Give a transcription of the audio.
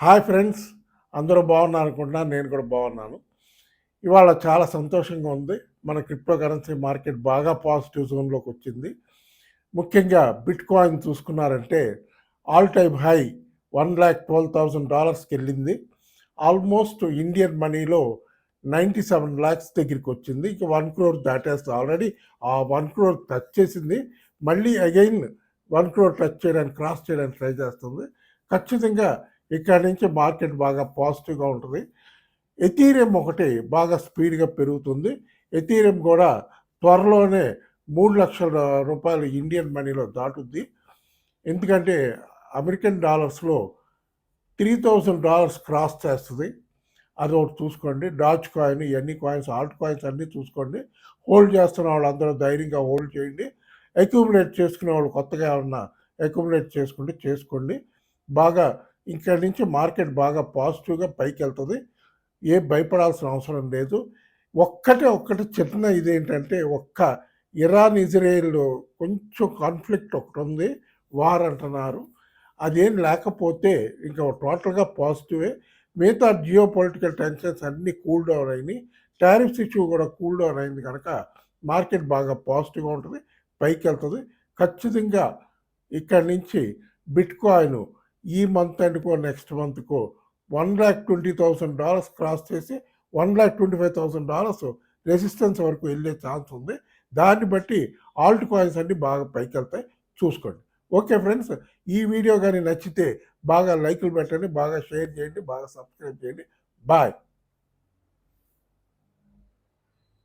Hi friends, అందరూ బాగున్నారు అనుకుంటున్నాను. నేను కూడా బాగున్నాను. ఇవాళ చాలా సంతోషంగా ఉంది. మన క్రిప్టో కరెన్సీ మార్కెట్ బాగా పాజిటివ్ జోన్లోకి వచ్చింది. ముఖ్యంగా బిట్ కాయిన్ చూసుకున్నారంటే ఆల్ టైమ్ హై $1,12,000కి వెళ్ళింది. ఆల్మోస్ట్ ఇండియన్ మనీలో 97 lakhs దగ్గరికి వచ్చింది. ఇక 1 crore దాటేస్తుంది. ఆల్రెడీ ఆ 1 crore టచ్ చేసింది. మళ్ళీ అగైన్ 1 crore టచ్ చేయడానికి, క్రాస్ చేయడానికి ట్రై చేస్తుంది. ఖచ్చితంగా ఇక్కడ నుంచి మార్కెట్ బాగా పాజిటివ్గా ఉంటుంది. ఎథీరియం ఒకటి బాగా స్పీడ్గా పెరుగుతుంది. ఎథీరియం కూడా త్వరలోనే 3 లక్షల రూపాయలు ఇండియన్ మనీలో దాటుద్ది. ఎందుకంటే అమెరికన్ డాలర్స్లో $3,000 క్రాస్ చేస్తుంది. అది ఒకటి చూసుకోండి. డాచ్ కాయిన్, ఇవన్నీ కాయిన్స్, ఆల్ట్ కాయిన్స్ అన్నీ చూసుకోండి. హోల్డ్ చేస్తున్న వాళ్ళు అందరూ ధైర్యంగా హోల్డ్ చేయండి. అక్యుములేట్ చేసుకునే వాళ్ళు కొత్తగా ఏమన్నా అక్యుములేట్ చేసుకోండి. బాగా ఇక్కడ నుంచి మార్కెట్ బాగా పాజిటివ్గా పైకి వెళ్తుంది. భయపడాల్సిన అవసరం లేదు. ఒక్కటి చిన్న ఇదేంటంటే ఇరాన్ ఇజ్రాయెల్ కొంచెం కాన్ఫ్లిక్ట్ ఒకటి ఉంది, వార్ అంటున్నారు. అదేం లేకపోతే ఇంకా టోటల్గా పాజిటివే. మిగతా జియో పొలిటికల్ టెన్షన్స్ అన్నీ కూల్ డౌన్ అయినాయి. టారిఫ్స్ ఇష్యూ కూడా కూల్ డౌన్ అయింది కనుక మార్కెట్ బాగా పాజిటివ్గా ఉంటుంది, పైకి వెళ్తుంది. ఖచ్చితంగా ఇక్కడి నుంచి బిట్ కాయిన్ ఈ మంత్ అనుకో, నెక్స్ట్ మంత్కో $1,20,000 క్రాస్ చేసి $1,25,000 రెసిస్టెన్స్ వరకు వెళ్ళే ఛాన్స్ ఉంది. దాన్ని బట్టి ఆల్ట్ కాయిన్స్ అన్ని బాగా పైకి వెళ్తాయి, చూసుకోండి. ఓకే ఫ్రెండ్స్, ఈ వీడియో కానీ నచ్చితే బాగా లైకులు పెట్టండి, బాగా షేర్ చేయండి, బాగా సబ్స్క్రైబ్ చేయండి. బాయ్.